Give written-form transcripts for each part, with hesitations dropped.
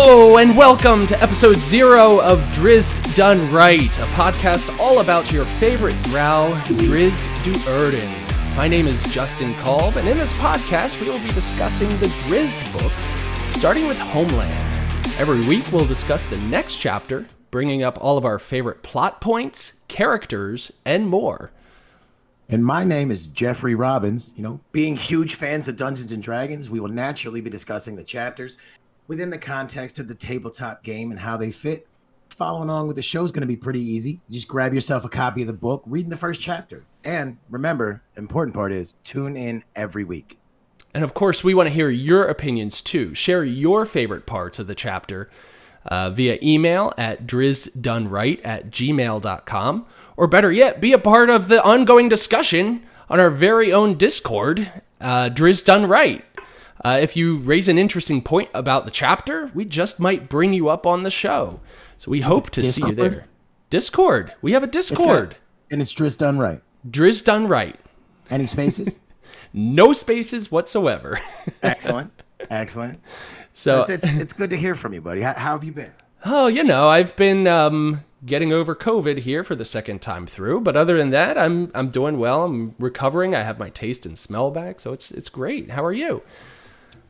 Hello and welcome to episode 0 of Drizzt Done Right, a podcast all about your favorite Drow, Drizzt Do'Urden. My name is Justin Kolb, and in this podcast we will be discussing the Drizzt books, starting with Homeland. Every week we'll discuss the next chapter, bringing up all of our favorite plot points, characters, and more. And my name is Jeffrey Robbins. Being huge fans of Dungeons & Dragons, we will naturally be discussing the chapters within the context of the tabletop game and how they fit. Following along with the show is going to be pretty easy. You just grab yourself a copy of the book, reading the first chapter. And remember, the important part is tune in every week. And of course, we want to hear your opinions too. Share your favorite parts of the chapter via email at drizztdoneright@gmail.com. Or better yet, be a part of the ongoing discussion on our very own Discord, Drizzt Done Right. If you raise an interesting point about the chapter, we just might bring you up on the show. So we hope to see you there. Discord. We have a Discord. And it's Drizzt Done Right. Drizzt Done Right. Any spaces? No spaces whatsoever. Excellent. So it's good to hear from you, buddy. How have you been? Oh, I've been getting over COVID here for the second time through, but other than that, I'm doing well. I'm recovering. I have my taste and smell back, so it's great. How are you?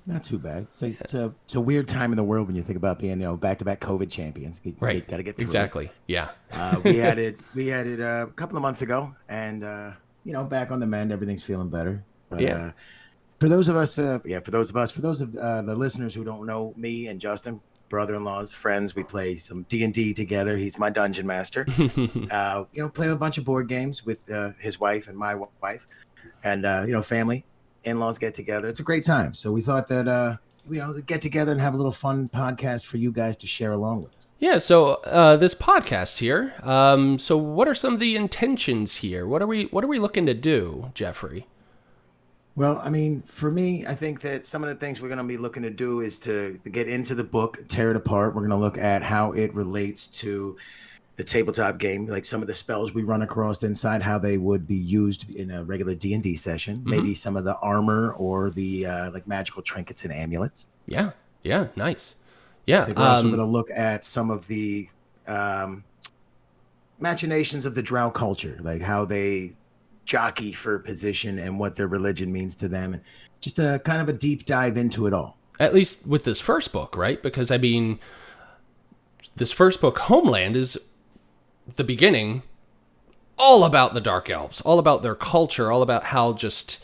Not too bad. It's a weird time in the world when you think about being back-to-back COVID champions. Right. Got to get through exactly. It. Yeah. We had it a couple of months ago, and back on the mend. Everything's feeling better. But, yeah. For those of the listeners who don't know me and Justin, brother-in-laws, friends, we play some D&D together. He's my dungeon master. Play a bunch of board games with his wife and my wife, and family. In-laws get together. It's a great time. So we thought that get together and have a little fun podcast for you guys to share along with us. Yeah, so this podcast here. So what are some of the intentions here? What are we looking to do, Jeffrey? Well, I mean, for me, I think that some of the things we're going to be looking to do is to get into the book, tear it apart. We're going to look at how it relates to the tabletop game, like some of the spells we run across inside, how they would be used in a regular D&D session, maybe some of the armor or the magical trinkets and amulets. Yeah, nice. Yeah. I think we're also going to look at some of the machinations of the Drow culture, like how they jockey for position and what their religion means to them, and just a kind of a deep dive into it all. At least with this first book, right? Because, I mean, this first book, Homeland, is the beginning, all about the Dark Elves, all about their culture, all about how just,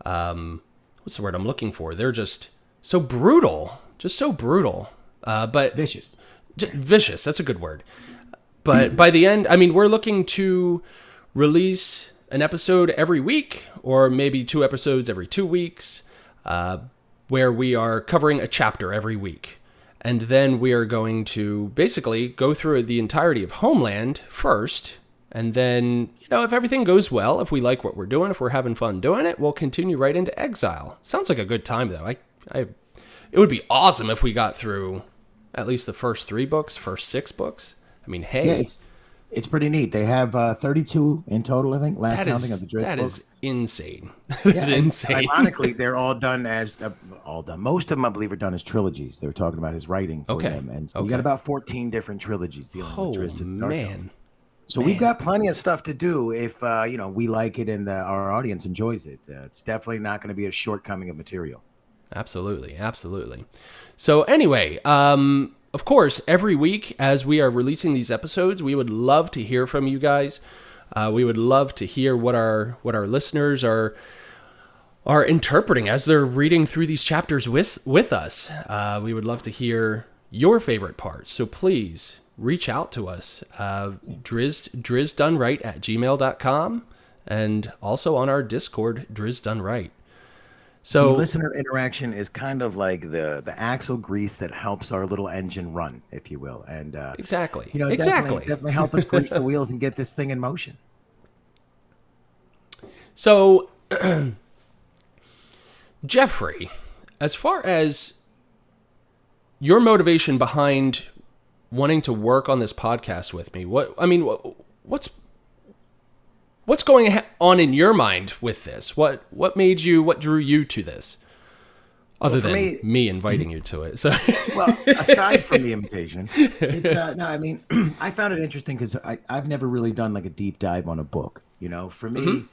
what's the word I'm looking for? They're just so brutal, but vicious. Vicious, that's a good word. But by the end, I mean, we're looking to release an episode every week, or maybe 2 episodes every 2 weeks, where we are covering a chapter every week. And then we are going to basically go through the entirety of Homeland first. And then, if everything goes well, if we like what we're doing, if we're having fun doing it, we'll continue right into Exile. Sounds like a good time, though. It would be awesome if we got through at least the first 6 books. I mean, hey. Yeah, it's pretty neat. They have 32 in total, I think, last counting of the Drizzt books. That is insane. That is insane. Ironically, they're all done as most of them, I believe, are done as trilogies. They were talking about his writing for them, and so we got about 14 different trilogies dealing with Drizzt. Man. So we've got plenty of stuff to do if we like it and our audience enjoys it. It's definitely not going to be a shortcoming of material. Absolutely. So anyway, of course, every week as we are releasing these episodes, we would love to hear from you guys. We would love to hear what our listeners are interpreting as they're reading through these chapters with us. We would love to hear your favorite parts. So please reach out to us, drizztdoneright@gmail.com, and also on our Discord, Drizzt Done Right. So the listener interaction is kind of like the axle grease that helps our little engine run, if you will. And exactly. Definitely help us grease the wheels and get this thing in motion. So, Jeffrey, as far as your motivation behind wanting to work on this podcast with me, what's going on in your mind with this? What drew you to this? Other for than me inviting you to it. So well, aside from the invitation, it's no, I mean, I found it interesting because I've never really done like a deep dive on a book. For me,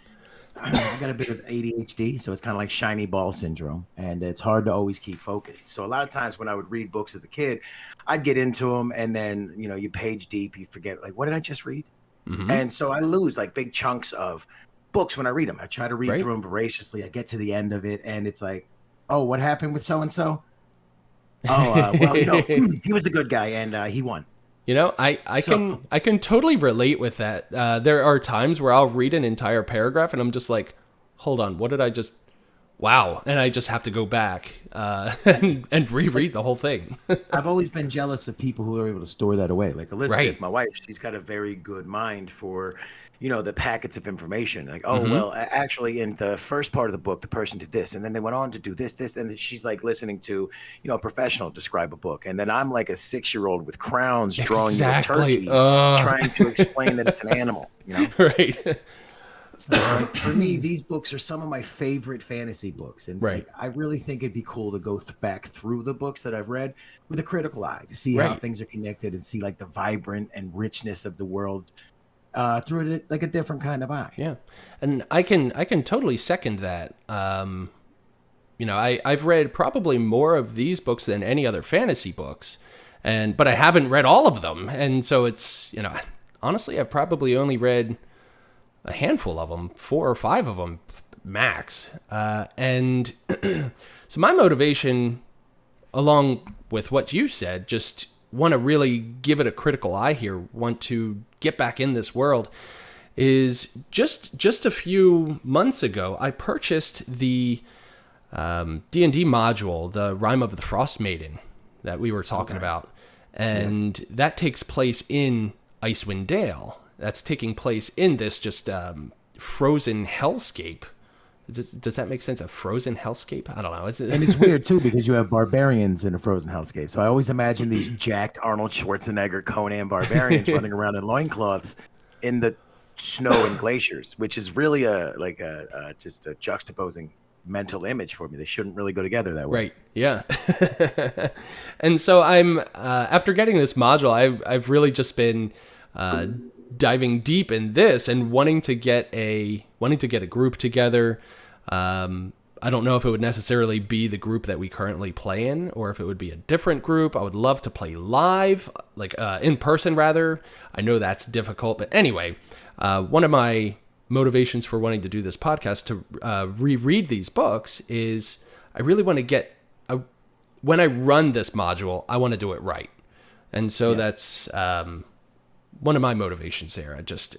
I got a bit of ADHD, so it's kind of like shiny ball syndrome, and it's hard to always keep focused. So a lot of times when I would read books as a kid, I'd get into them, and then you page deep, you forget like, what did I just read? And so I lose like big chunks of books when I read them. I try to read through them voraciously. I get to the end of it, and it's like, oh, what happened with so and so? Oh, well, he was a good guy, and he won. I can totally relate with that. There are times where I'll read an entire paragraph and I'm just like, hold on, what did I just? Wow, and I just have to go back and reread the whole thing. I've always been jealous of people who are able to store that away. Like Elizabeth, Right. my wife, she's got a very good mind for, the packets of information. Like, oh, well, actually, in the first part of the book, the person did this, and then they went on to do this, and she's like listening to, a professional describe a book, and then I'm like a 6-year-old with crowns drawing you a turkey, trying to explain that it's an animal. Right. So, like, for me, these books are some of my favorite fantasy books, and Right. like, I really think it'd be cool to go back through the books that I've read with a critical eye to see how things are connected and see like the vibrant and richness of the world through it like a different kind of eye. Yeah, and I can totally second that. I've read probably more of these books than any other fantasy books, but I haven't read all of them, and so it's honestly I've probably only read a handful of them, 4 or 5 of them max. And so my motivation, along with what you said, just want to really give it a critical eye here, want to get back in this world, is just a few months ago, I purchased the D&D module, the Rime of the Frost Maiden that we were talking about. And that takes place in Icewind Dale. That's taking place in this just frozen hellscape. Does that make sense? A frozen hellscape? I don't know. And it's weird too because you have barbarians in a frozen hellscape. So I always imagine these jacked Arnold Schwarzenegger Conan barbarians running around in loincloths in the snow and glaciers, which is really just a juxtaposing mental image for me. They shouldn't really go together that way. Right. Yeah. And so I'm after getting this module, I've really just been diving deep in this and wanting to get a group together. I don't know if it would necessarily be the group that we currently play in, or if it would be a different group. I would love to play live, like in person rather. I know that's difficult, but anyway, one of my motivations for wanting to do this podcast to reread these books is I really want to get when I run this module, I want to do it right, and so that's one of my motivations there. I just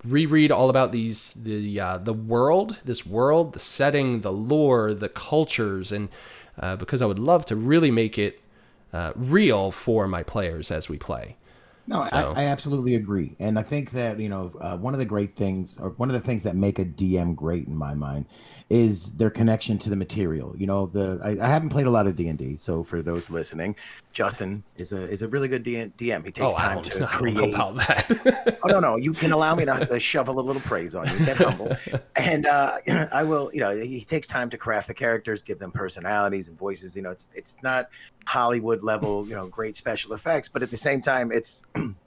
reread all about the world, the setting, the lore, the cultures, and because I would love to really make it real for my players as we play. No, So, I absolutely agree. And I think that, one of the great things, or one of the things that make a DM great in my mind, is their connection to the material. I haven't played a lot of D&D, so for those listening, Justin is a really good DM. He takes time to create. I don't know about that. Oh, no, you can allow me to shovel a little praise on you. Get humble. And I will, he takes time to craft the characters, give them personalities and voices. It's not Hollywood level, great special effects, but at the same time, it's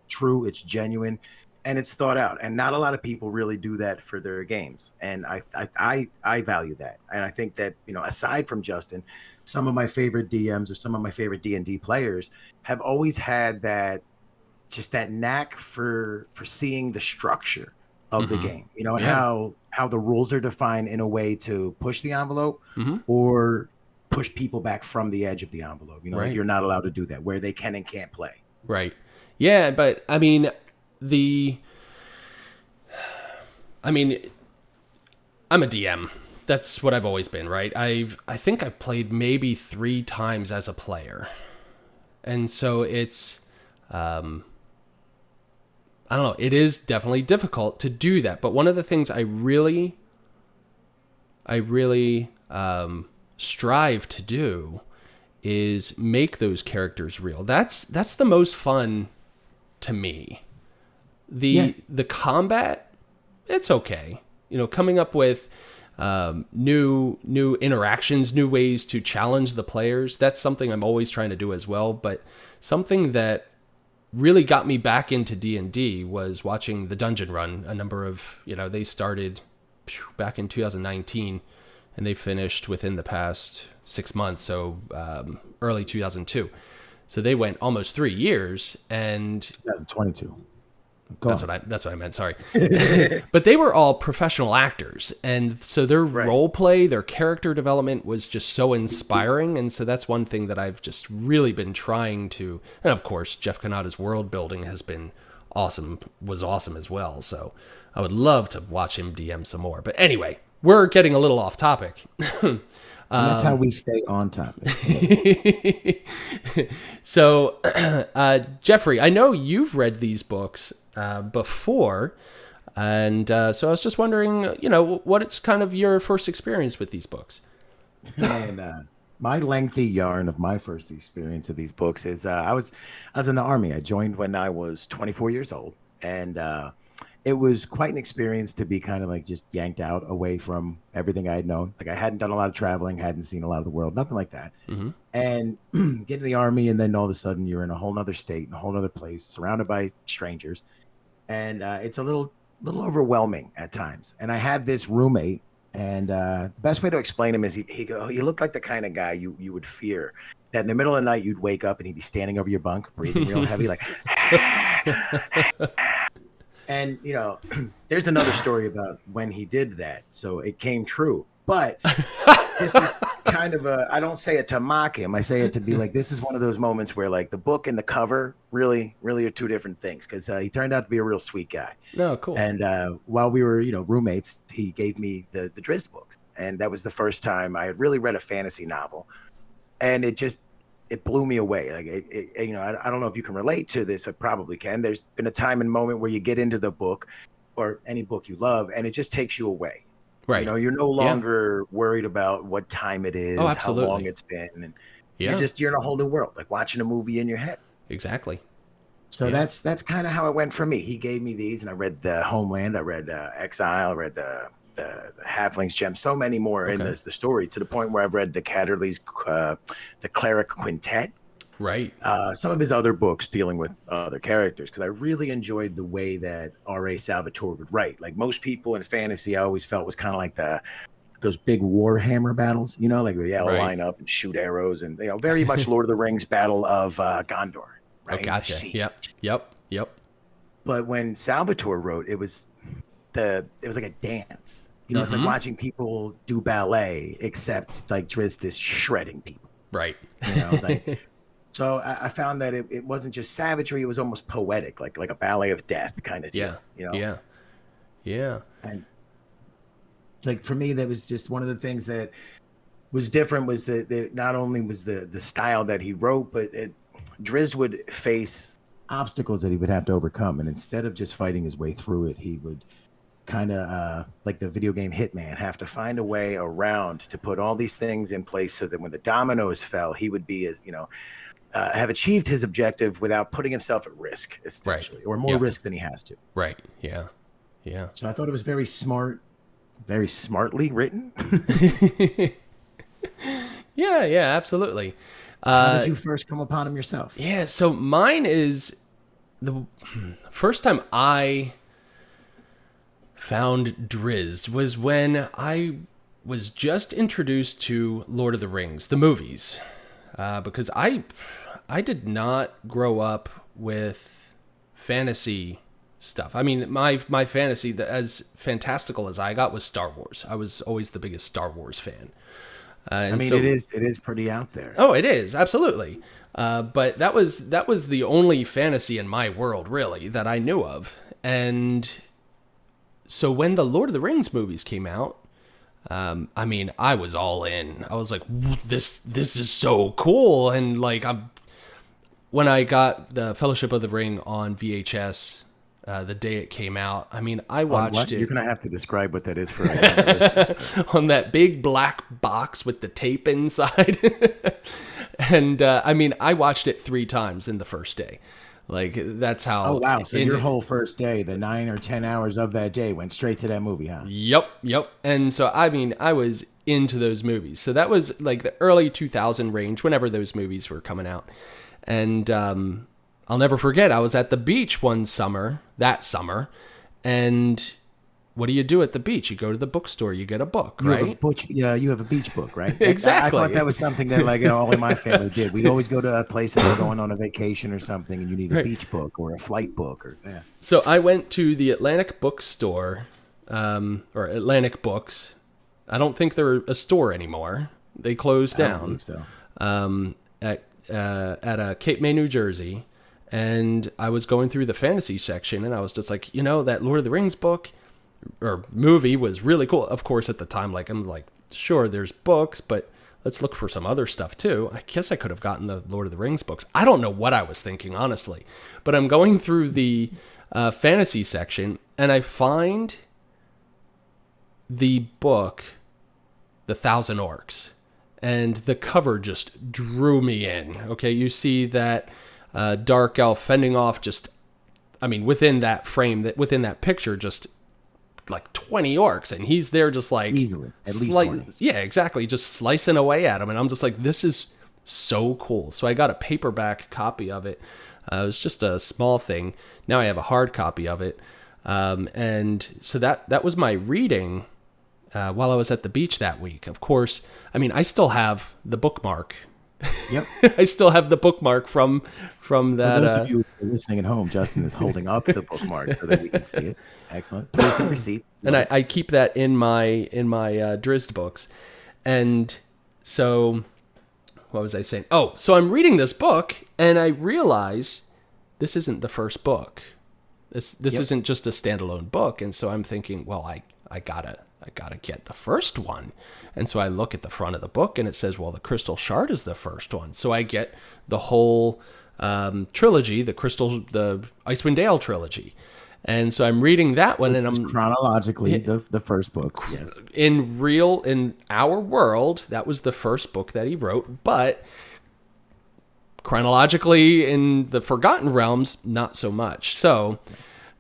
true, it's genuine, and it's thought out. And not a lot of people really do that for their games. And I value that. And I think that, aside from Justin, some of my favorite DMs or some of my favorite D&D players have always had that knack for seeing the structure of the game, and how the rules are defined in a way to push the envelope or push people back from the edge of the envelope. Like you're not allowed to do that, where they can and can't play. Right. Yeah, but I mean, I'm a DM. That's what I've always been, right? I think I've played maybe 3 times as a player. And so it's I don't know, it is definitely difficult to do that. But one of the things I really strive to do is make those characters real. That's the most fun to me. The combat, it's okay. Coming up with new interactions, new ways to challenge the players. That's something I'm always trying to do as well. But something that really got me back into D&D was watching the Dungeon Run. A number of, they started back in 2019 and they finished within the past 6 months. So early 2002. So they went almost 3 years, and 2022. That's what I meant. Sorry. But they were all professional actors. And so their role play, their character development was just so inspiring. And so that's one thing that I've just really been trying to, and of course, Jeff Kanata's world building was awesome as well. So I would love to watch him DM some more. But anyway, we're getting a little off topic. And that's how we stay on topic. So, Jeffrey, I know you've read these books before, and so I was just wondering, what it's kind of your first experience with these books. And my lengthy yarn of my first experience of these books is I was in the Army. I joined when I was 24 years old, and it was quite an experience to be kind of like just yanked out away from everything I had known. Like I hadn't done a lot of traveling, hadn't seen a lot of the world, nothing like that. Mm-hmm. And get to the Army, and then all of a sudden you're in a whole nother state, in a whole nother place, surrounded by strangers. And it's a little overwhelming at times. And I had this roommate, and the best way to explain him is he looked like the kind of guy you would fear. That in the middle of the night you'd wake up and he'd be standing over your bunk, breathing real heavy, like. And, there's another story about when he did that. So it came true. But this is kind of I don't say it to mock him. I say it to be like, this is one of those moments where like the book and the cover really, really are two different things. Because he turned out to be a real sweet guy. Oh, cool. And while we were, roommates, he gave me the Drizzt books. And that was the first time I had really read a fantasy novel. And it blew me away. Like I don't know if you can relate to this. I probably can. There's been a time and moment where you get into the book or any book you love, and it just takes you away. Right. You're no longer worried about what time it is, how long it's been, and you're in a whole new world, like watching a movie in your head. Exactly. So that's kind of how it went for me. He gave me these, and I read the Homeland, I read Exile, I read the Halfling's Gem, so many more in the story, to the point where I've read the Catterley's the Cleric Quintet, right? Some of his other books dealing with other characters, because I really enjoyed the way that R.A. Salvatore would write. Like most people in fantasy, I always felt was kind of like those big Warhammer battles, like we all line up and shoot arrows, and very much Lord of the Rings Battle of Gondor, right? Oh, gotcha. Yep. But when Salvatore wrote, it was like a dance. It's like watching people do ballet, except like Drizzt is shredding people. Right. So I found that it wasn't just savagery; it was almost poetic, like a ballet of death kind of deal. Yeah. And like for me, that was just one of the things that was different. Was that not only was the style that he wrote, but Drizzt would face obstacles that he would have to overcome, and instead of just fighting his way through it, he would kind of like the video game Hitman, have to find a way around to put all these things in place so that when the dominoes fell, he would be as have achieved his objective without putting himself at risk, essentially, or more risk than he has to. Right. Yeah. So I thought it was very smart, very smartly written. Yeah, absolutely. How did you first come upon him yourself? Yeah, so mine is the first time I found Drizzt was when I was just introduced to Lord of the Rings, the movies, because I did not grow up with fantasy stuff. I mean, my fantasy, as fantastical as I got, was Star Wars. I was always the biggest Star Wars fan. It is pretty out there. Oh, it is, absolutely. But that was the only fantasy in my world, really, that I knew of. And so when the Lord of the Rings movies came out, I was all in. I was like, this is so cool. And like, when I got the Fellowship of the Ring on VHS, the day it came out, I watched it. You're going to have to describe what that is for on that big black box with the tape inside. And I watched it 3 times in the first day. Like that's Oh how wow! So your into. whole first day, the 9 or 10 hours of that day, went straight to that movie, huh? Yep. And so I mean, I was into those movies. So that was like the early 2000 range, whenever those movies were coming out. And I'll never forget, I was at the beach that summer, and what do you do at the beach? You go to the bookstore, you get a book, You have right? you have a beach book, right? I thought Exactly. that was something that like only my family did. We always go to a place and we're going on a vacation or something, and you need a Right. beach book or a flight book or yeah. So I went to the Atlantic bookstore, or Atlantic Books. I don't think they're a store anymore. They closed I don't down believe so. at Cape May, New Jersey. And I was going through the fantasy section, and I was just like, that Lord of the Rings book or movie was really cool. Of course, at the time, like I'm like, sure, there's books, but let's look for some other stuff too. I guess I could have gotten the Lord of the Rings books. I don't know what I was thinking, honestly, but I'm going through the fantasy section, and I find the book, The Thousand Orcs, and the cover just drew me in. Okay, you see that dark elf fending off within that frame, within that picture, just like 20 orcs, and he's there just like Easily, at least 20. Yeah, exactly, just slicing away at him, and I'm just like, this is so cool. So I got a paperback copy of it. It was just a small thing. Now I have a hard copy of it, and so that was my reading while I was at the beach that week. Of course, I mean, I still have the bookmark. Yep. I still have the bookmark from that. For those of you who are listening at home, Justin is holding up the bookmark so that we can see it. Excellent. Proof and receipts. And I keep that in my Drizzt books. And so, what was I saying? Oh, so I'm reading this book, and I realize this isn't the first book. This isn't just a standalone book. And so I'm thinking, well, I gotta get the first one. And so I look at the front of the book, and it says, well, the Crystal Shard is the first one. So I get the whole trilogy, the Icewind Dale trilogy. And so I'm reading that one, and I'm chronologically the first books. Yes. In our world, that was the first book that he wrote, but chronologically in the Forgotten Realms, not so much. So,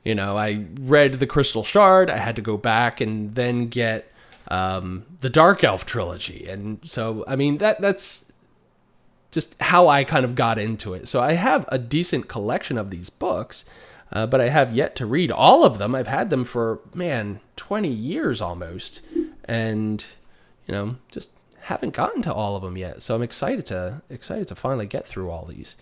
I read the Crystal Shard. I had to go back and then get the Dark Elf trilogy. And so, I mean, that's just how I kind of got into it. So I have a decent collection of these books, but I have yet to read all of them. I've had them for, 20 years almost. And, just haven't gotten to all of them yet. So I'm excited to finally get through all these.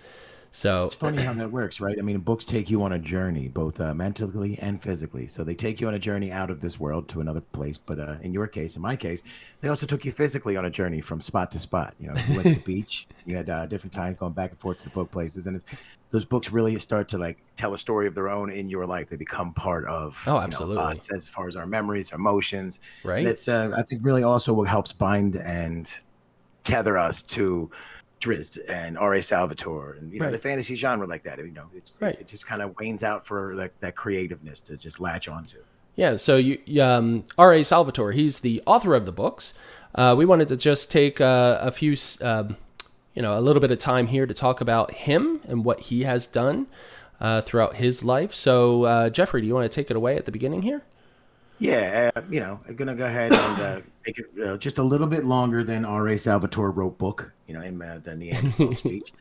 So it's funny how that works, right? I mean, books take you on a journey, both mentally and physically. So they take you on a journey out of this world to another place. But in your case, in my case, they also took you physically on a journey from spot to spot. You went to the beach. You had different times going back and forth to the book places, and those books really start to like tell a story of their own in your life. They become part of absolutely us as far as our memories, our emotions. Right. And it's I think really also what helps bind and tether us to Drizzt and R.A. Salvatore and right. the fantasy genre like that. Right. It just kind of wanes out for that creativeness to just latch onto. Yeah. So R.A. Salvatore, he's the author of the books. We wanted to just take a few, a little bit of time here to talk about him and what he has done throughout his life. So Jeffrey, do you want to take it away at the beginning here? Yeah, I'm gonna go ahead and make it just a little bit longer than R.A. Salvatore wrote book, in the Neanderthal speech.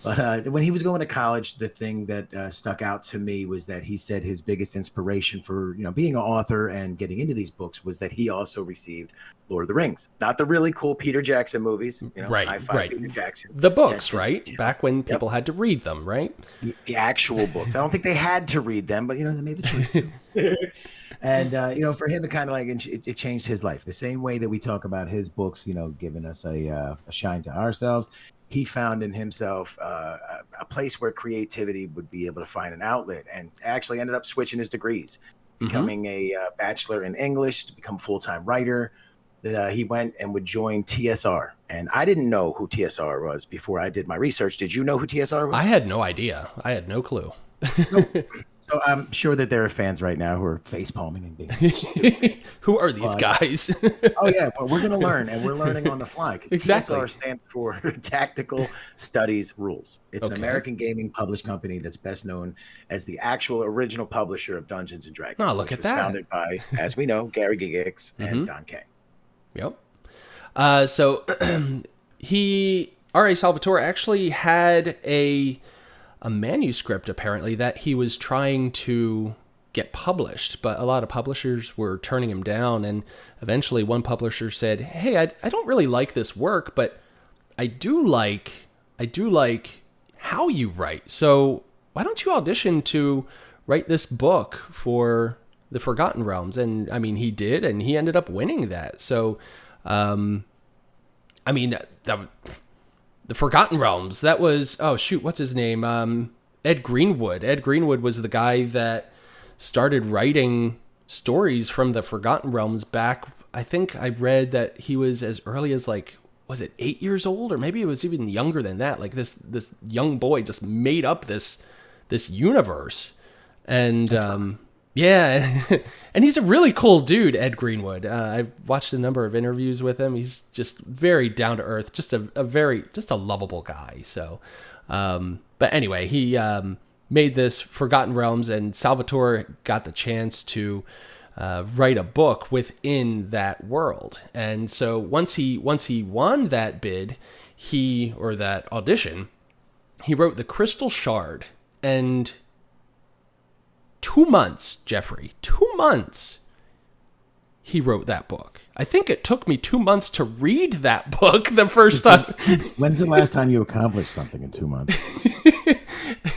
But when he was going to college, the thing that stuck out to me was that he said his biggest inspiration for being an author and getting into these books was that he also received Lord of the Rings, not the really cool Peter Jackson movies, right? Peter Jackson, the books, right? Back when people had to read them, right? The actual books. I don't think they had to read them, but they made the choice to. And, for him, it kind of like it changed his life. The same way that we talk about his books, giving us a shine to ourselves. He found in himself a place where creativity would be able to find an outlet, and actually ended up switching his degrees, becoming a bachelor in English to become a full-time writer. He went and would join TSR. And I didn't know who TSR was before I did my research. Did you know who TSR was? I had no idea. I had no clue. So I'm sure that there are fans right now who are face palming and being stupid. Who are these But guys? oh yeah, well, we're gonna learn, and we're learning on the fly because Exactly. TSR stands for Tactical Studies Rules. It's an Okay. American gaming published company that's best known as the actual original publisher of Dungeons and Oh, Dragons, look which at was that. founded by, as we know, Gary Gygax and Mm-hmm. Don Kay. Yep. So R.A. Salvatore actually had a manuscript apparently that he was trying to get published, but a lot of publishers were turning him down, and eventually one publisher said, "Hey, I don't really like this work, but I do like how you write. So why don't you audition to write this book for the Forgotten Realms?" And I mean, he did, and he ended up winning that. So, I mean, the Forgotten Realms, that was, oh shoot, what's his name? Ed Greenwood. Ed Greenwood was the guy that started writing stories from the Forgotten Realms back. I think I read that he was as early as like, was it 8 years old, or maybe it was even younger than that. Like this young boy just made up this universe, and yeah, and he's a really cool dude, Ed Greenwood. I've watched a number of interviews with him. He's just very down to earth, just a lovable guy. So, but anyway, he made this Forgotten Realms, and Salvatore got the chance to write a book within that world. And so once he won that bid, or that audition, he wrote The Crystal Shard, and 2 months, Jeffrey, 2 months, he wrote that book. I think it took me 2 months to read that book the first time. When's the last time you accomplished something in 2 months?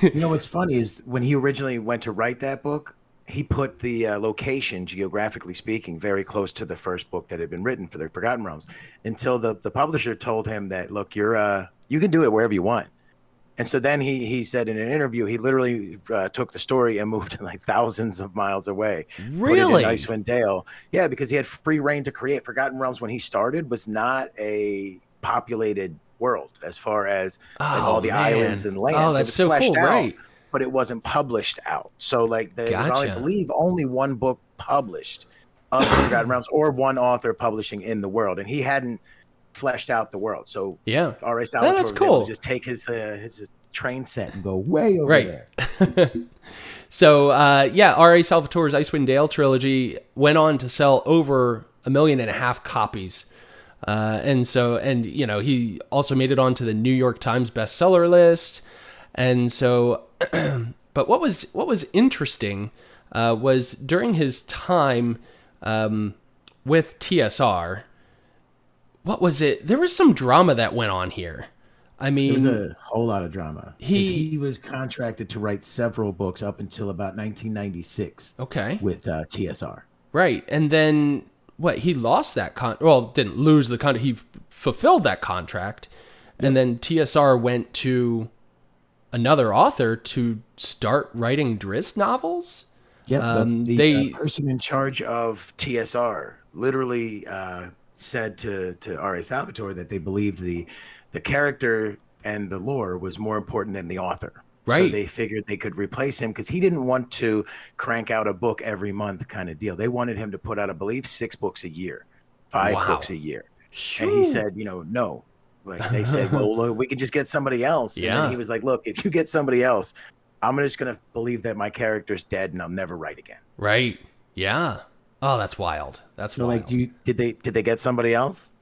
You know what's funny is when he originally went to write that book, he put the location, geographically speaking, very close to the first book that had been written for the Forgotten Realms, until the publisher told him that, look, you can do it wherever you want. And so then he said in an interview, he literally took the story and moved it like thousands of miles away. Really? Put it in Icewind Dale. Yeah, because he had free reign to create. Forgotten Realms, when he started, was not a populated world as far as like all the islands and lands. Oh, It that's was so fleshed cool, out, right? but it wasn't published out. So like there was, I Gotcha. believe, only one book published of the Forgotten Realms, or one author publishing in the world, and he hadn't fleshed out the world. So Yeah. R.A. Salvatore That's was able cool. to just take his train set and go way over Right. there. So, yeah, R.A. Salvatore's Icewind Dale trilogy went on to sell over 1.5 million copies. And you know, he also made it onto the New York Times bestseller list. And so, but what was interesting was during his time with TSR, what was it? There was some drama that went on here. I mean, There was a whole lot of drama. He was contracted to write several books up until about 1996 okay. with TSR. Right. And then he lost that didn't lose the contract. He fulfilled that contract. And then TSR went to another author to start writing Drizzt novels. Yep. The person in charge of TSR literally said to R.A. Salvatore that they believed the character and the lore was more important than the author. Right. So they figured they could replace him because he didn't want to crank out a book every month kind of deal. They wanted him to put out, I believe, 6 books a year, 5 books a year. And he said, no. Like they said, well, look, we could just get somebody else. Yeah. And then he was like, look, if you get somebody else, I'm just going to believe that my character's dead and I'll never write again. Right. Yeah. Oh, that's wild. That's wild. Like, did they get somebody else?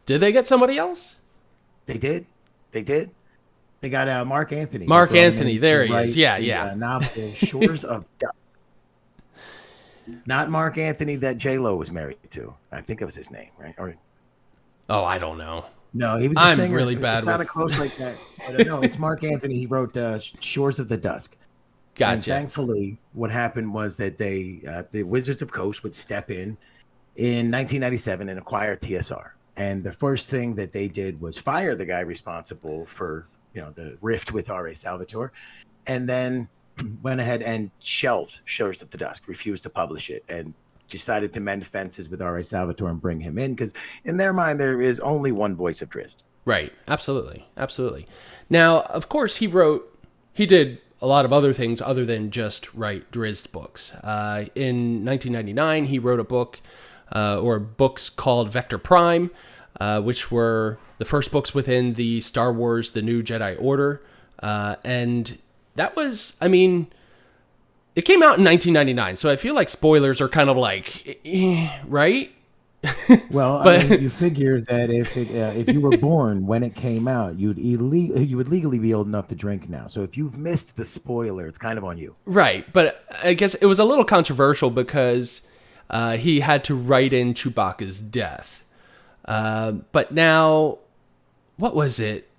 Did they get somebody else? They did. They got Mark Anthony. Mark Anthony, there he is. Yeah. Novel Shores of Dusk. Not Mark Anthony that J-Lo was married to. I think that was his name, right? Or oh, I don't know. no, he was a I'm singer. really bad It sounded with- close like that. But, no, it's Mark Anthony. He wrote Shores of the Dusk. Gotcha. And thankfully, what happened was that the Wizards of Coast would step in 1997 and acquire TSR. And the first thing that they did was fire the guy responsible for, the rift with R.A. Salvatore, and then went ahead and shelved Shores of the Dusk, refused to publish it, and decided to mend fences with R.A. Salvatore and bring him in, because in their mind, there is only one voice of Drizzt. Right. Absolutely. Now, of course, he did a lot of other things other than just write Drizzt books. In 1999, he wrote a book or books called Vector Prime, which were the first books within the Star Wars The New Jedi Order. And that was, I mean, it came out in 1999, so I feel like spoilers are kind of like, right? Well, But I mean, you figure that if you were born when it came out, you would legally be old enough to drink now. So if you've missed the spoiler, it's kind of on you. right, but I guess it was a little controversial because he had to write in Chewbacca's death. But now, what was it?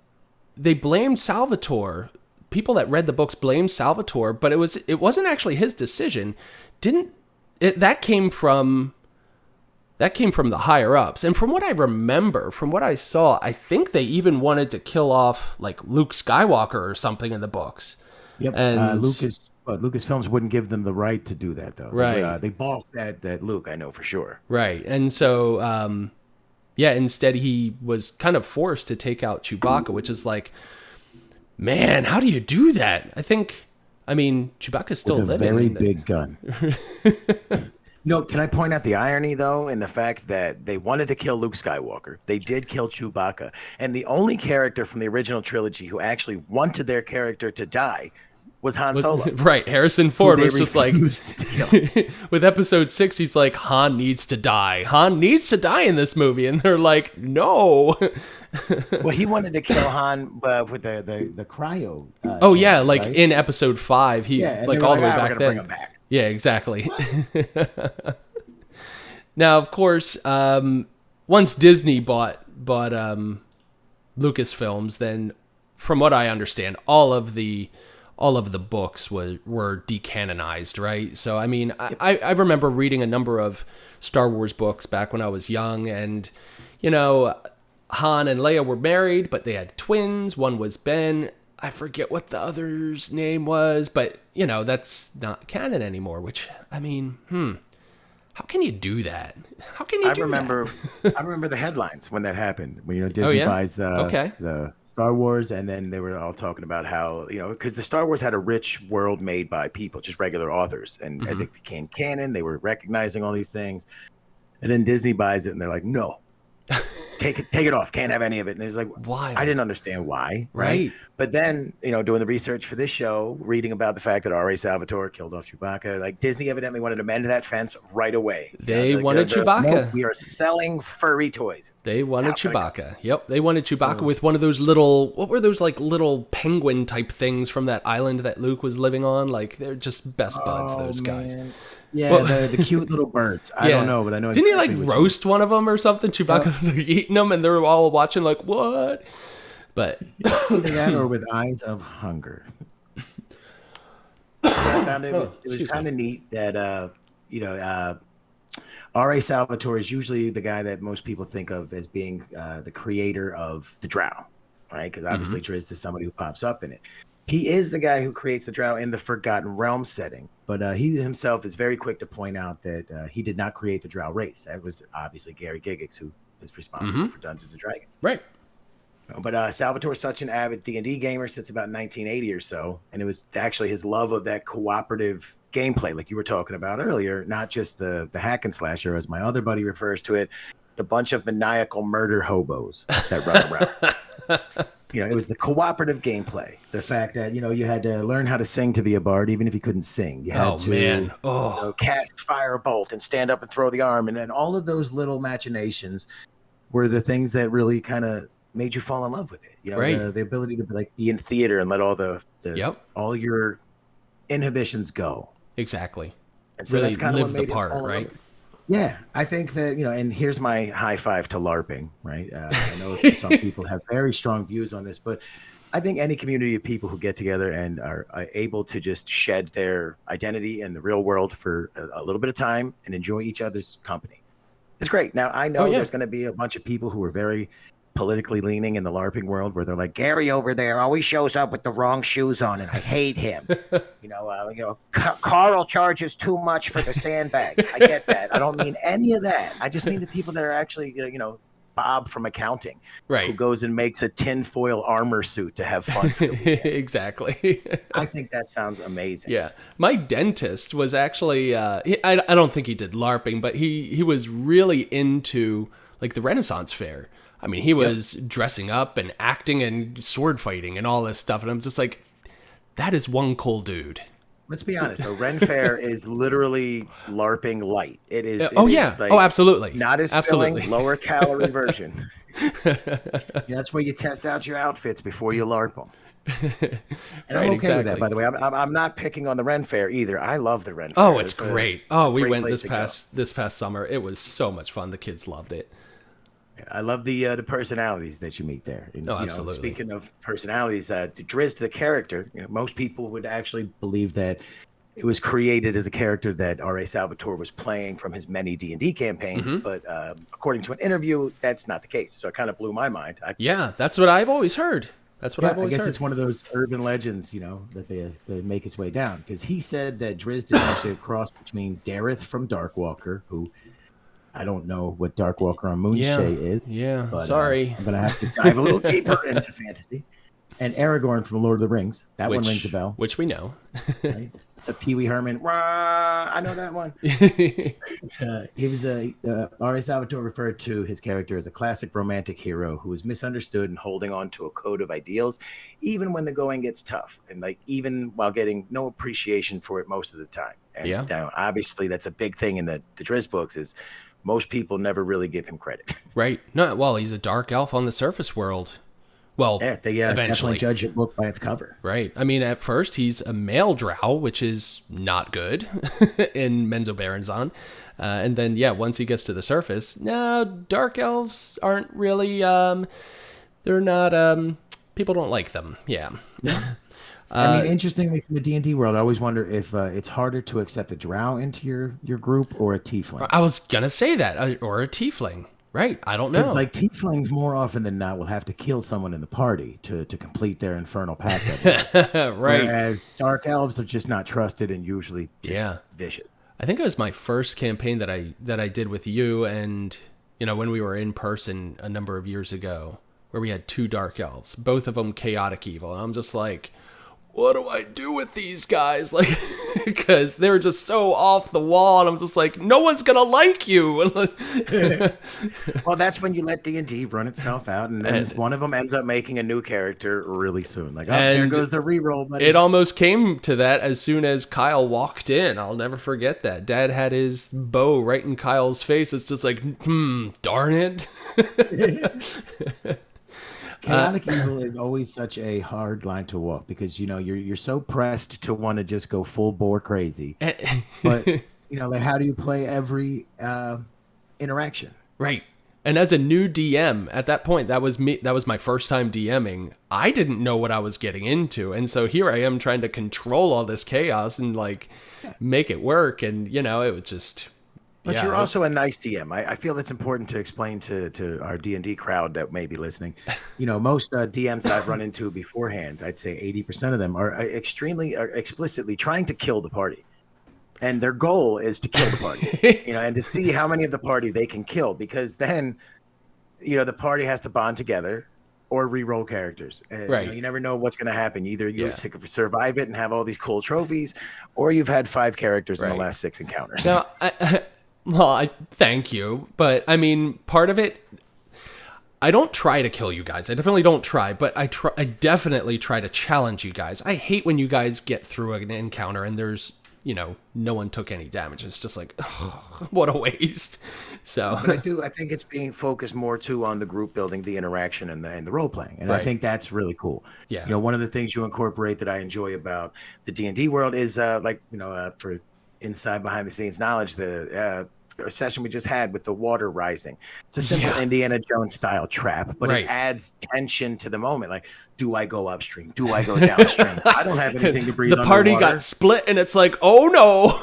They blamed Salvatore. People that read the books blamed Salvatore, but it wasn't actually his decision. That came from the higher ups. And from what I remember, from what I saw, I think they even wanted to kill off like Luke Skywalker or something in the books. Yep. And Lucasfilms wouldn't give them the right to do that, though. Right. They balked at Luke, I know for sure. Right. And so, instead he was kind of forced to take out Chewbacca, which is like, man, how do you do that? Chewbacca's still With a living. very big gun. No, can I point out the irony, though, in the fact that they wanted to kill Luke Skywalker. They did kill Chewbacca. And the only character from the original trilogy who actually wanted their character to die was Han Solo. Right. Harrison Ford was just like, to kill. with episode 6, he's like, Han needs to die. Han needs to die in this movie. And they're like, no. Well, he wanted to kill Han with the cryo. Like right? in episode 5, he like all the way back then. Bring him back. Yeah, exactly. Now, of course, once Disney bought Lucasfilms, then from what I understand, all of the books were decanonized, right? So, I mean, I remember reading a number of Star Wars books back when I was young, and, you know, Han and Leia were married, but they had twins. One was Ben. I forget what the other's name was, but, you know, that's not canon anymore, which, I mean, how can you do that? How can you do that? I remember the headlines when that happened, when, you know, Disney buys the Star Wars, and then they were all talking about how, you know, because the Star Wars had a rich world made by people, just regular authors, and it became canon. They were recognizing all these things, and then Disney buys it, and they're like, no. Take it off. Can't have any of it. And it's like, why? I didn't understand why. Right. But then, you know, doing the research for this show, reading about the fact that R.A. Salvatore killed off Chewbacca, like Disney evidently wanted to mend that fence right away. They wanted Chewbacca. We are selling furry toys. They wanted Chewbacca. Yep. They wanted Chewbacca with one of those little, what were those like little penguin type things from that island that Luke was living on? Like they're just best buds, those guys. Yeah, well, the cute little birds. I don't know, but I know. Didn't he like roast one of them or something? Chewbacca was like eating them, and they were all watching like, what? But that or with eyes of hunger. I found it was kind of neat that R.A. Salvatore is usually the guy that most people think of as being the creator of the Drow, right? Because obviously Drizzt is somebody who pops up in it. He is the guy who creates the Drow in the Forgotten Realm setting, but he himself is very quick to point out that he did not create the Drow race. That was obviously Gary Gygax, who is responsible for Dungeons and Dragons. Right. But Salvatore is such an avid D&D gamer since about 1980 or so, and it was actually his love of that cooperative gameplay, like you were talking about earlier, not just the hack and slasher, as my other buddy refers to it, the bunch of maniacal murder hobos that run around. You know, it was the cooperative gameplay. The fact that, you know, you had to learn how to sing to be a bard, even if you couldn't sing. You had to You know, cast firebolt and stand up and throw the arm. And then all of those little machinations were the things that really kind of made you fall in love with it. You know, the ability to be in theater and let all all your inhibitions go. Exactly. And so really that's kind of live what made the part, right? Yeah, I think that, you know, and here's my high five to LARPing, right? I know some people have very strong views on this, but I think any community of people who get together and are able to just shed their identity in the real world for a little bit of time and enjoy each other's company is great. Now, I know there's going to be a bunch of people who are very politically leaning in the LARPing world where they're like, Gary over there always shows up with the wrong shoes on and I hate him. Carl charges too much for the sandbags. I get that. I don't mean any of that. I just mean the people that are actually, Bob from accounting, who Right. goes and makes a tinfoil armor suit to have fun for the weekend. Exactly. I think that sounds amazing. Yeah. My dentist was actually, I don't think he did LARPing, but he was really into like the Renaissance fair. I mean, he was dressing up and acting and sword fighting and all this stuff. And I'm just like, that is one cool dude. Let's be honest, though. Ren Fair is literally LARPing light. It is. Oh, it yeah. is like Oh, absolutely. not as Absolutely. filling, lower calorie version. That's where you test out your outfits before you LARP them. And I'm okay with that, by the way. I'm not picking on the Ren Fair either. I love the Ren Fair. Oh, it's great. Oh, we went place this past summer. It was so much fun. The kids loved it. I love the personalities that you meet there. And, Oh, absolutely. Speaking of personalities, Drizzt, the character, most people would actually believe that it was created as a character that R.A. Salvatore was playing from his many D&D campaigns. But according to an interview, that's not the case. So it kind of blew my mind. Yeah, that's what I've always heard. That's what I've always heard. I guess it's one of those urban legends, that they make its way down. Because he said that Drizzt is actually a cross between Dareth from Darkwalker, who I don't know what Darkwalker on Moonshay is. Yeah, but, sorry. I'm going to have to dive a little deeper into fantasy. And Aragorn from Lord of the Rings. That one rings a bell. Which we know. Right? It's a Pee Wee Herman. Rah, I know that one. He was R.A. Salvatore referred to his character as a classic romantic hero who was misunderstood and holding on to a code of ideals, even when the going gets tough, and even while getting no appreciation for it most of the time. And obviously, that's a big thing in the Drizzt books is most people never really give him credit. Right. No, well, he's a dark elf on the surface world. Well, they definitely judge a book by its cover. Right. I mean, at first, he's a male drow, which is not good in Menzoberranzan. And then, once he gets to the surface, no, dark elves aren't really, they're not, people don't like them. Yeah. I mean, interestingly, from the D&D world, I always wonder if it's harder to accept a drow into your group or a tiefling. I was going to say that, or a tiefling. Right. I don't know. Because tieflings more often than not will have to kill someone in the party to complete their infernal pact. Right. Whereas dark elves are just not trusted and usually just vicious. I think it was my first campaign that I did with you, and when we were in person a number of years ago, where we had 2 dark elves, both of them chaotic evil, and I'm just like, what do I do with these guys? Like, because they're just so off the wall, and I'm just like, no one's gonna like you. Well, that's when you let D&D run itself out, and then one of them ends up making a new character really soon. Like, there goes the reroll. Buddy. It almost came to that as soon as Kyle walked in. I'll never forget that. Dad had his bow right in Kyle's face. It's just like, darn it. Chaotic evil is always such a hard line to walk because you're so pressed to want to just go full bore crazy, but how do you play every interaction? Right. And as a new DM at that point, that was me. That was my first time DMing. I didn't know what I was getting into, and so here I am trying to control all this chaos and make it work. And it was just. But you're also a nice DM. I feel it's important to explain to our D&D crowd that may be listening. Most DMs that I've run into beforehand, I'd say 80% of them are explicitly trying to kill the party. And their goal is to kill the party, and to see how many of the party they can kill, because then, the party has to bond together or re-roll characters. Right. You never know what's going to happen. Either you survive it and have all these cool trophies, or you've had 5 characters in the last 6 encounters. Now, I thank you, but I mean, part of it, I don't try to kill you guys. I definitely don't try, but I definitely try to challenge you guys. I hate when you guys get through an encounter and there's, no one took any damage. It's just like, oh, what a waste. So, but I think it's being focused more too on the group building, the interaction, and the role playing, and I think that's really cool. Yeah, one of the things you incorporate that I enjoy about the D&D world is for inside behind the scenes knowledge, the session we just had with the water rising. It's a simple Indiana Jones style trap, but it adds tension to the moment. Like, do I go upstream? Do I go downstream? I don't have anything to breathe. The party got split, and it's like, oh no!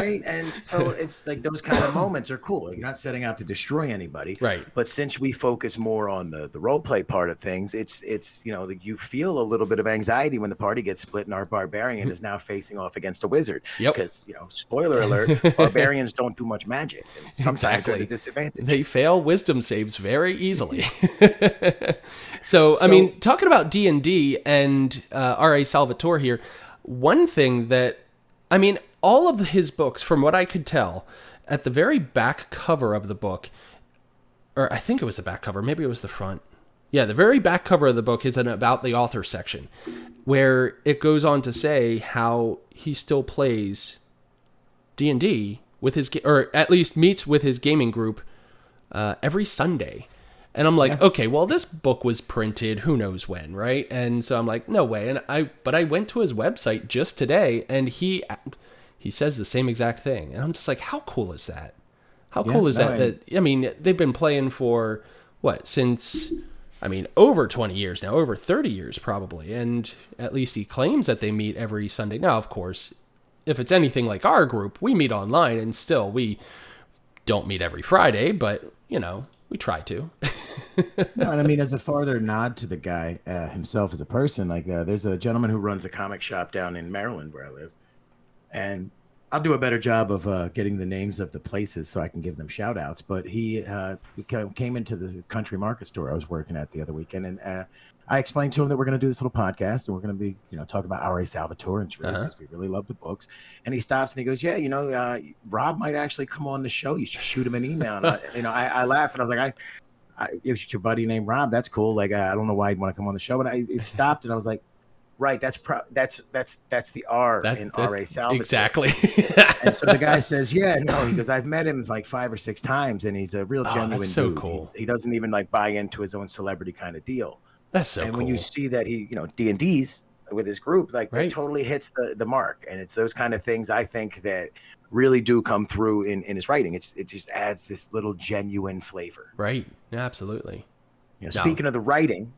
right? And so it's like those kind of moments are cool. Like, you're not setting out to destroy anybody, Right. but since we focus more on the role play part of things, it's like you feel a little bit of anxiety when the party gets split and our barbarian is now facing off against a wizard. Yep. Because spoiler alert, barbarians don't do much magic, and sometimes they're at a disadvantage. They fail wisdom saves very easily. So I mean, talking about D&D and R.A. Salvatore here, one thing that, I mean, all of his books, from what I could tell, at the very back cover of the book, or I think it was the back cover, maybe it was the front. Yeah, the very back cover of the book is an about the author section, where it goes on to say how he still plays D&D with his, or at least meets with his gaming group every Sunday. And I'm like, okay, well, this book was printed who knows when, right? And so I'm like, no way. But I went to his website just today, and he says the same exact thing. And I'm just like, how cool is that? How cool is that? I mean, they've been playing for what, since, I mean, over 20 years now, over 30 years probably. And at least he claims that they meet every Sunday. Now, of course, if it's anything like our group, we meet online, and still we don't meet every Friday, but we try to. No, and I mean, as a farther nod to the guy himself as a person, like there's a gentleman who runs a comic shop down in Maryland where I live, and I'll do a better job of getting the names of the places so I can give them shout outs. But he came into the country market store I was working at the other weekend, and I explained to him that we're going to do this little podcast, and we're going to be, talking about R.A. Salvatore and Drizzt, because we really love the books. And he stops and he goes, "Yeah, Rob might actually come on the show. You should shoot him an email." And I laughed, and I was like, it was your buddy named Rob. That's cool. Like, I don't know why he'd want to come on the show. And it stopped, and I was like, right, that's the R in R.A. Salvatore. Exactly. And so the guy says, yeah, no, he goes, I've met him like 5 or 6 times, and he's a real genuine that's so dude. cool. He doesn't even like buy into his own celebrity kind of deal. That's so cool. And cool. when you see that he, D&D's with his group, like it totally hits the mark. And it's those kind of things I think that really do come through in his writing. It just adds this little genuine flavor. Right. Absolutely. Speaking of the writing,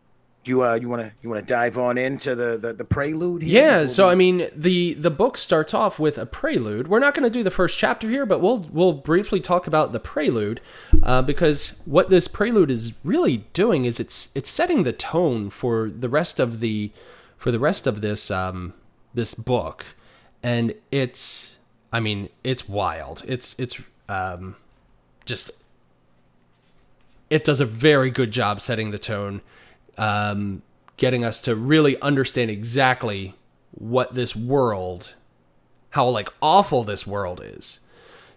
you want to dive on into the prelude here? Yeah, so I mean, the book starts off with a prelude. We're not going to do the first chapter here, but we'll briefly talk about the prelude, because what this prelude is really doing is it's setting the tone for the rest of this this book, and it's wild. It's just, it does a very good job setting the tone. Getting us to really understand exactly what this world, how like awful this world is.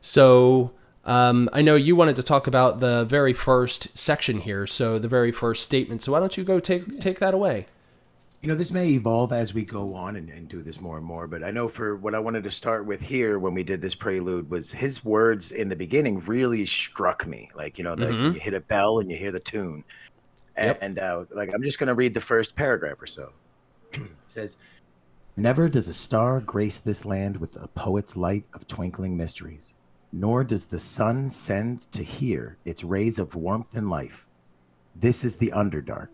So I know you wanted to talk about the very first section here, so the very first statement. So why don't you go take that away? This may evolve as we go on and do this more and more, but I know for what I wanted to start with here when we did this prelude was his words in the beginning really struck me. Like, you hit a bell and you hear the tune. And I'm just going to read the first paragraph or so. It says, "Never does a star grace this land with a poet's light of twinkling mysteries, nor does the sun send to hear its rays of warmth and life. This is the Underdark,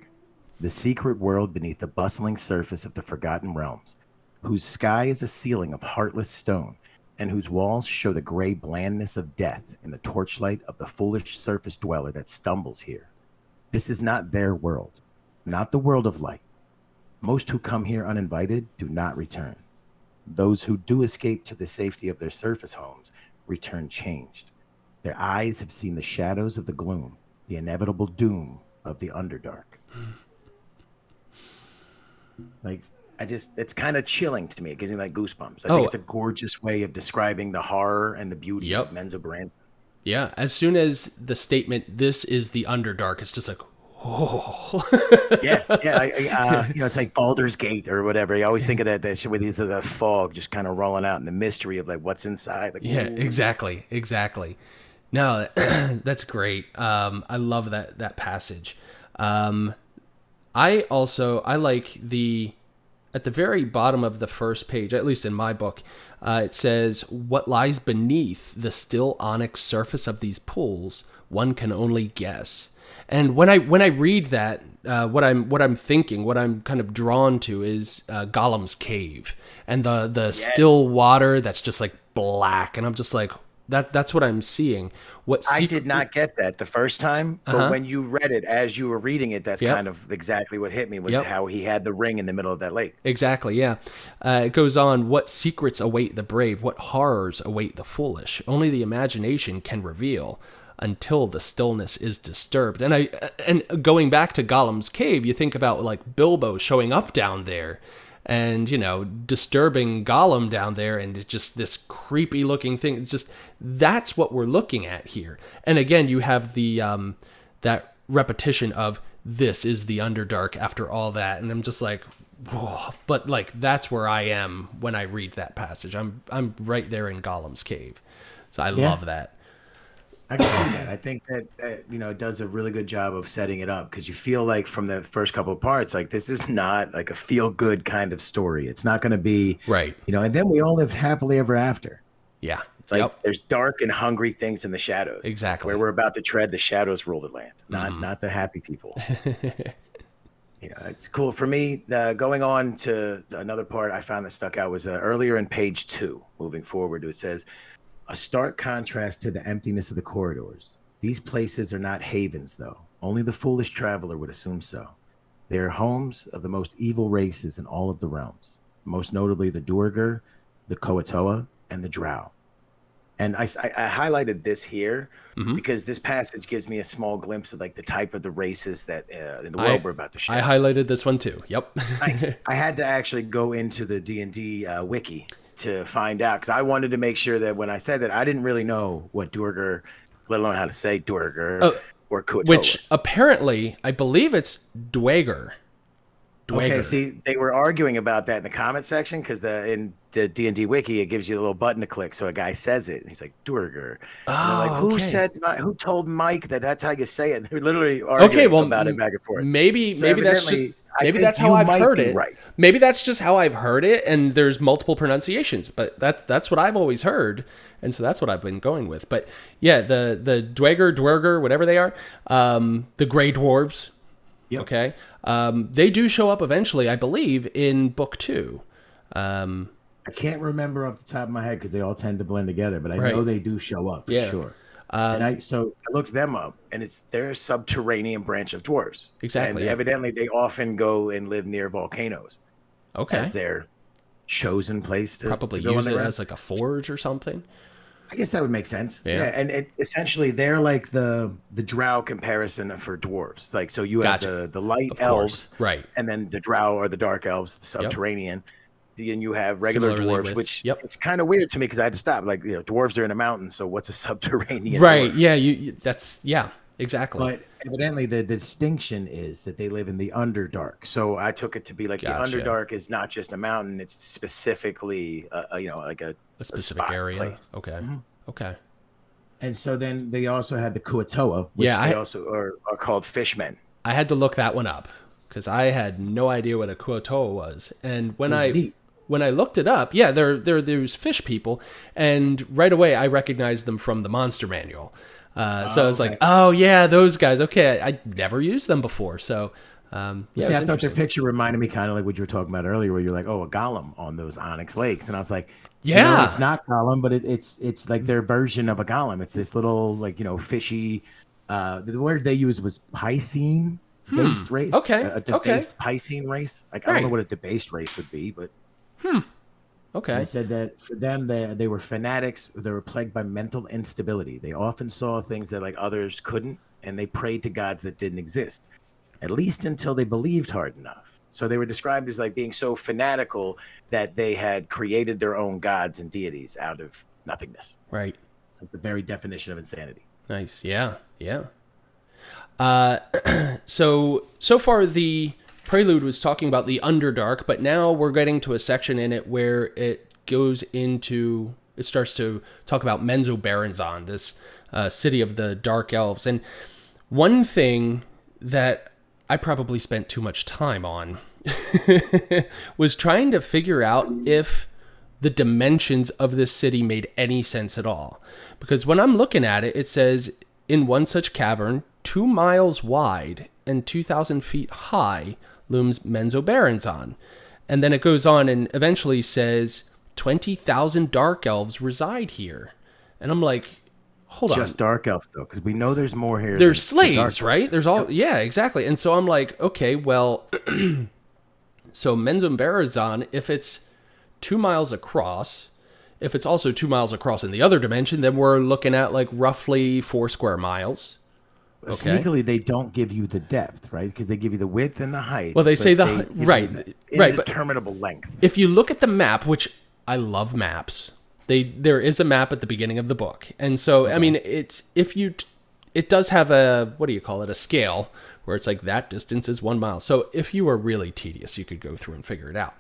the secret world beneath the bustling surface of the Forgotten Realms, whose sky is a ceiling of heartless stone, and whose walls show the gray blandness of death in the torchlight of the foolish surface dweller that stumbles here. This is not their world, not the world of light. Most who come here uninvited do not return. Those who do escape to the safety of their surface homes return changed. Their eyes have seen the shadows of the gloom, the inevitable doom of the Underdark." Like, it's kind of chilling to me. It gives me like goosebumps. I think it's a gorgeous way of describing the horror and the beauty of Menzo Baranza. Yeah, as soon as the statement, "This is the Underdark," it's just like, oh. It's like Baldur's Gate or whatever. You always think of that shit with the fog just kind of rolling out and the mystery of like what's inside. Like, yeah, exactly. No, that's great. I love that passage. I like at the very bottom of the first page, at least in my book, it says, "What lies beneath the still onyx surface of these pools, one can only guess." And when I read that, what I'm thinking, what I'm kind of drawn to is Gollum's cave and the still water that's just like black, and I'm just like, that's what I'm seeing. I did not get that the first time, but when you read it as you were reading it, that's Yep. kind of exactly what hit me, was Yep. how he had the ring in the middle of that lake. Exactly, yeah. It goes on, what secrets await the brave, what horrors await the foolish, only the imagination can reveal until the stillness is disturbed. And going back to Gollum's cave, you think about like Bilbo showing up down there and, you know, disturbing Gollum down there, and it's just this creepy looking thing. It's just, that's what we're looking at here. And again, you have the that repetition of, this is the Underdark after all that, and I'm just like, whoa. But like, that's where I am when I read that passage. I'm right there in Gollum's cave, so I love that. I can see that. I think that you know, it does a really good job of setting it up, because you feel like from the first couple of parts, like this is not like a feel good kind of story. It's not going to be Right. you know. And then we all lived happily ever after. Yeah. It's like there's dark and hungry things in the shadows. Exactly. Where we're about to tread, the shadows rule the land, not the happy people. You know, it's cool for me. Going on to another part I found that stuck out was earlier in page 2. Moving forward, it says, a stark contrast to the emptiness of the corridors. These places are not havens, though. Only the foolish traveler would assume so. They are homes of the most evil races in all of the realms, most notably the Duergar, the Koatoa, and the Drow. And I highlighted this here because this passage gives me a small glimpse of like the type of the races that in the world we're about to show. I highlighted this one too. Yep. Nice. I had to actually go into the D&D wiki to find out, because I wanted to make sure that when I said that, I didn't really know what Duergar, let alone how to say Duergar or Koatoa. Which apparently, I believe it's Dwager. Okay, see, they were arguing about that in the comment section, because in the D&D wiki, it gives you a little button to click. So a guy says it, and he's like, Duergar. And they're like, who told Mike that that's how you say it? And they're literally arguing about it back and forth. Maybe that's how I've heard it. Right. Maybe that's just how I've heard it, and there's multiple pronunciations, but that's what I've always heard, and so that's what I've been going with. But yeah, the Dwager, whatever they are, the Grey Dwarves. Yep. Okay. They do show up eventually, I believe, in book 2. I can't remember off the top of my head because they all tend to blend together, but I know they do show up for sure. And I looked them up, and they're a subterranean branch of dwarves. Exactly. And evidently they often go and live near volcanoes. Okay. As their chosen place to probably to use it as like a forge or something. I guess that would make sense. Yeah, and essentially they're like the Drow comparison for dwarves. Like, so you have the light elves, right, and then the Drow are the dark elves, the subterranean. And you have regular dwarves, which it's kind of weird to me because I had to stop. Like, you know, dwarves are in a mountain, so what's a subterranean? Right? Dwarf? Yeah, exactly. But evidently, the distinction is that they live in the Underdark. So I took it to be like the Underdark is not just a mountain; it's specifically, like a specific area. Place. Okay. Okay. And so then they also had the Kuatoa, which they also are called fishmen. I had to look that one up because I had no idea what a Kuatoa was, and when I looked it up, there's fish people, and right away I recognized them from the Monster Manual. So I was like, oh yeah, those guys. Okay, I never used them before, so. I thought their picture reminded me kind of like what you were talking about earlier, where you're like, oh, a golem on those onyx lakes, and I was like, it's not golem, but it's like their version of a golem. It's this little fishy. The word they used was Piscine based race. Okay, a debased Piscine race. Like, I don't know what a debased race would be, but okay. They said that for them, they were fanatics. They were plagued by mental instability. They often saw things that like others couldn't, and they prayed to gods that didn't exist, at least until they believed hard enough. So they were described as like being so fanatical that they had created their own gods and deities out of nothingness. Right. Like the very definition of insanity. Nice. Yeah. Yeah. So far the prelude was talking about the Underdark, but now we're getting to a section in it where it starts to talk about Menzoberranzan, this city of the Dark Elves. And one thing that I probably spent too much time on was trying to figure out if the dimensions of this city made any sense at all. Because when I'm looking at it, it says, in one such cavern, 2 miles wide and 2,000 feet high, looms Menzoberranzan. And then it goes on and eventually says, 20,000 dark elves reside here. And I'm like, hold on. Just dark elves, though, because we know there's more here. There's than dark slaves, right? There's all, yeah, exactly. And so I'm like, okay, well, so Menzoberranzan, if it's 2 miles across, if it's also 2 miles across in the other dimension, then we're looking at like roughly 4 square miles. Okay. Sneakily, they don't give you the depth, right? Because they give you the width and the height. Well, they say right, right, but indeterminable length. If you look at the map, which I love maps, there is a map at the beginning of the book, and so I mean, it does have a, what do you call it, a scale where it's like that distance is 1 mile. So if you were really tedious, you could go through and figure it out.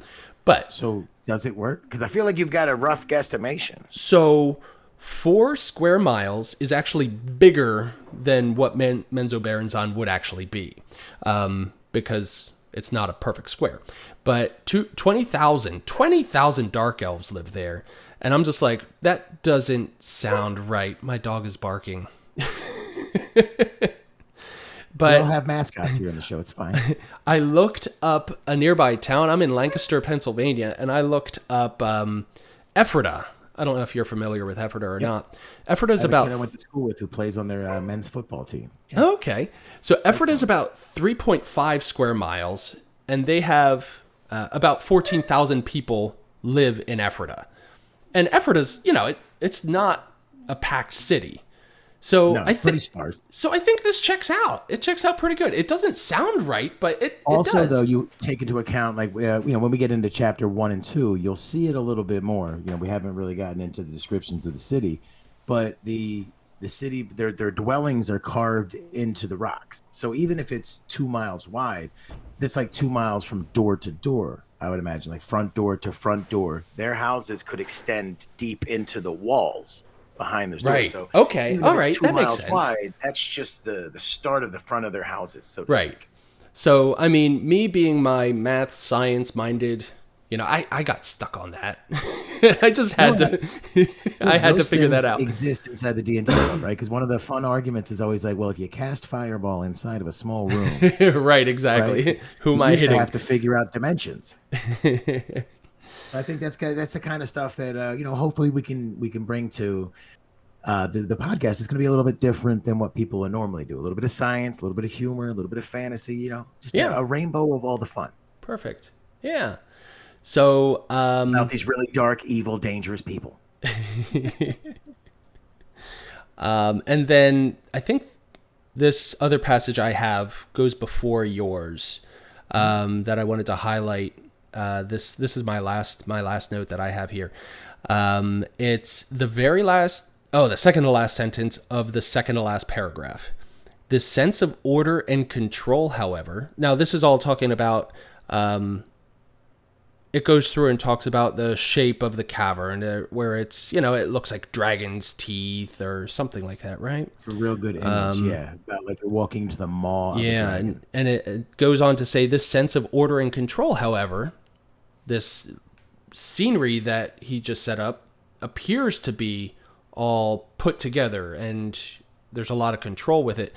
But so does it work? Because I feel like you've got a rough guesstimation. So 4 square miles is actually bigger than what Menzoberranzan would actually be, because it's not a perfect square. But 20,000 dark elves live there. And I'm just like, that doesn't sound right. My dog is barking. But we'll have mascots here on the show. It's fine. I looked up a nearby town. I'm in Lancaster, Pennsylvania, and I looked up Ephrata. I don't know if you're familiar with Ephrata or not. Ephrata is about. I went to school with who plays on their men's football team. Yeah. Okay, so Ephrata is about 3.5 square miles, and they have about 14,000 people live in Ephrata. And Ephrata's, it's not a packed city. So I think sparse. So I think this checks out. It checks out pretty good. It doesn't sound right, but it also does. Though you take into account like when we get into chapter 1 and 2, you'll see it a little bit more. We haven't really gotten into the descriptions of the city, but the city, their dwellings are carved into the rocks. So even if it's 2 miles wide, that's like 2 miles from door to door. I would imagine, like front door to front door. Their houses could extend deep into the walls behind those doors. Right. So okay. All right. That makes sense. Wide, that's just the start of the front of their houses. So right. Speak. So I mean, me being my math science minded, I got stuck on that. I just had to. I had to figure that out. Exist inside the D&D world, right? Because one of the fun arguments is always like, well, if you cast fireball inside of a small room, right? Exactly. Right? Who am I hitting? You have to figure out dimensions. So I think that's the kind of stuff that hopefully we can bring to the podcast. It's going to be a little bit different than what people would normally do. A little bit of science, a little bit of humor, a little bit of fantasy. Just a rainbow of all the fun. Perfect. Yeah. So about these really dark, evil, dangerous people. And then I think this other passage I have goes before yours that I wanted to highlight. This is my last note that I have here. It's the the second to last sentence of the second to last paragraph. The sense of order and control, however. Now this is all talking about. It goes through and talks about the shape of the cavern, where it's, it looks like dragon's teeth or something like that, right? It's a real good image, about like you're walking into the maw. Yeah, and it goes on to say this sense of order and control, however, this scenery that he just set up appears to be all put together, and there's a lot of control with it.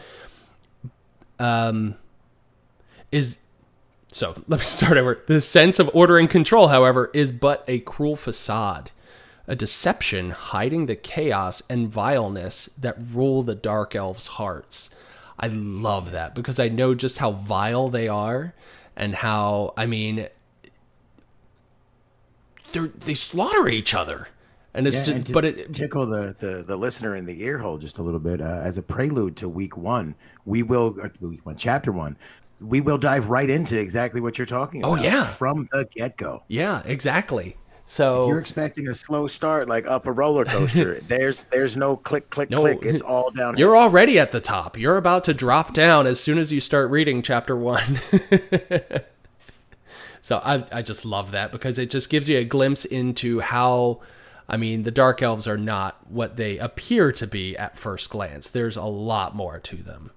So let me start over. The sense of order and control, however, is but a cruel facade, a deception hiding the chaos and vileness that rule the dark elves' hearts. I love that because I know just how vile they are and how, they slaughter each other. And it's to tickle the listener in the ear hole just a little bit, as a prelude to week 1, chapter 1. We will dive right into exactly what you're talking about. Oh, yeah. From the get-go. Yeah, exactly. So if you're expecting a slow start like up a roller coaster, there's no click, click, click. It's all down. You're already at the top. You're about to drop down as soon as you start reading chapter 1. So I just love that because it just gives you a glimpse into how, the Dark Elves are not what they appear to be at first glance. There's a lot more to them.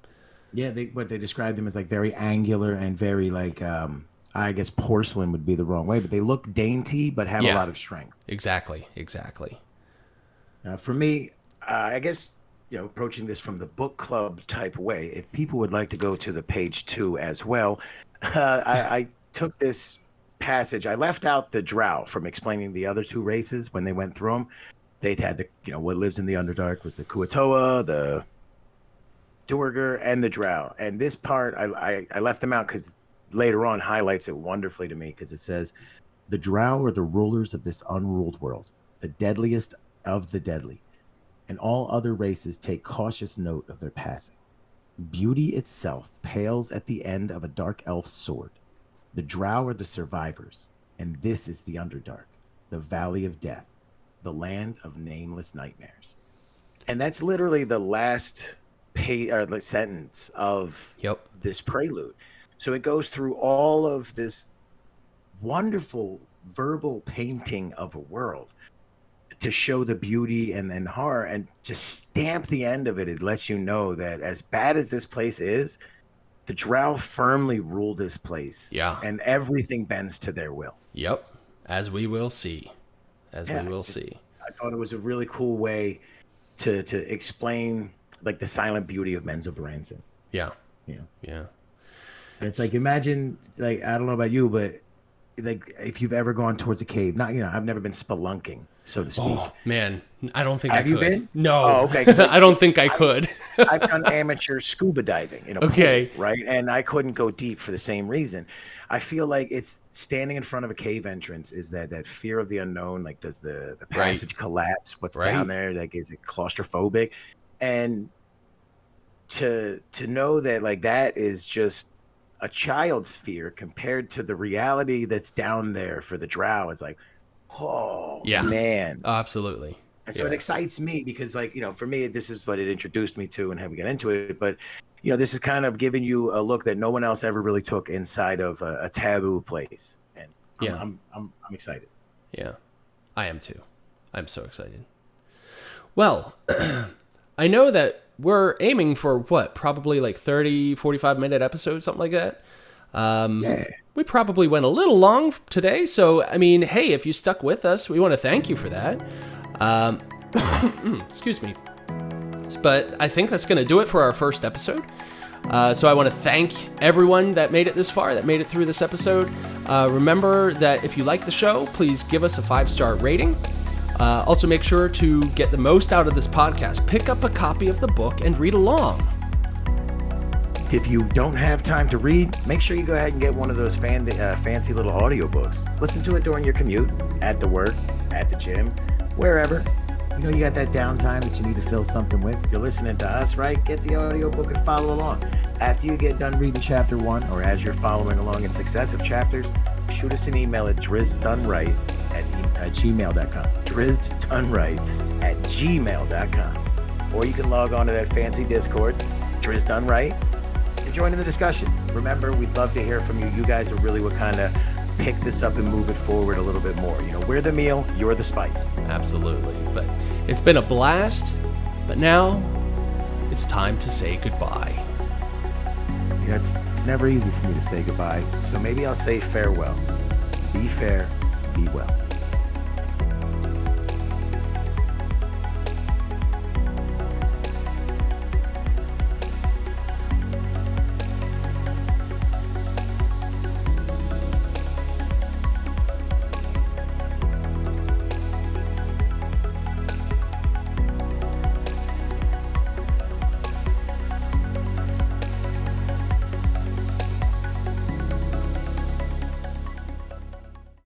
Yeah, they describe them as like very angular and very like I guess porcelain would be the wrong way, but they look dainty but have a lot of strength. Exactly. For me, I guess approaching this from the book club type way, if people would like to go to the page 2 as well, I took this passage, I left out the Drow from explaining the other two races when they went through them. They'd had what lives in the Underdark was the Kuatoa, the Duergar, and the Drow. And this part, I left them out because later on highlights it wonderfully to me, because it says, the Drow are the rulers of this unruled world, the deadliest of the deadly, and all other races take cautious note of their passing. Beauty itself pales at the end of a dark elf's sword. The Drow are the survivors, and this is the Underdark, the Valley of Death, the land of nameless nightmares. And that's literally the last sentence of this prelude. So it goes through all of this wonderful verbal painting of a world to show the beauty and horror, and just stamp the end of it. It lets you know that as bad as this place is, the Drow firmly rule this place. Yeah. And everything bends to their will. Yep. As we will see. We will see. I thought it was a really cool way to explain like the silent beauty of Menzo Branson. Yeah. Yeah. Yeah. It's like, imagine, like, I don't know about you, but like if you've ever gone towards a cave, I've never been spelunking, so to speak. Oh man, I don't think Have I could. you been? No. Oh, okay. I don't think I could. I've done amateur scuba diving in a pool, right? And I couldn't go deep for the same reason. I feel like it's standing in front of a cave entrance is that fear of the unknown. Like, does the passage collapse? What's down there? Like, is it claustrophobic? And to know that, like, that is just a child's fear compared to the reality that's down there for the Drow, is like, oh man. Oh, absolutely. And so it excites me because, like, for me, this is what it introduced me to and how we get into it. But, this is kind of giving you a look that no one else ever really took inside of a taboo place. And I'm excited. Yeah, I am too. I'm so excited. Well, I know that we're aiming for probably like 30, 45-minute episodes, something like that. We probably went a little long today. So, I mean, hey, if you stuck with us, we want to thank you for that. Excuse me. But I think that's going to do it for our first episode. So I want to thank everyone that made it this far, that made it through this episode. Remember that if you like the show, please give us a 5-star rating. Also, make sure to get the most out of this podcast. Pick up a copy of the book and read along. If you don't have time to read, make sure you go ahead and get one of those fancy little audiobooks. Listen to it during your commute, at the work, at the gym, wherever. You got that downtime that you need to fill something with. If you're listening to us, right, get the audiobook and follow along. After you get done reading chapter 1, or as you're following along in successive chapters, shoot us an email at DrizztDoneRight at gmail.com. DrizztDoneRight@gmail.com. Or you can log on to that fancy Discord, Drizzt Done Right, and join in the discussion. Remember, we'd love to hear from you. You guys are really what kind of pick this up and move it forward a little bit more. We're the meal, you're the spice. Absolutely. But it's been a blast. But now it's time to say goodbye. It's never easy for me to say goodbye. So maybe I'll say farewell. Be fair, be well.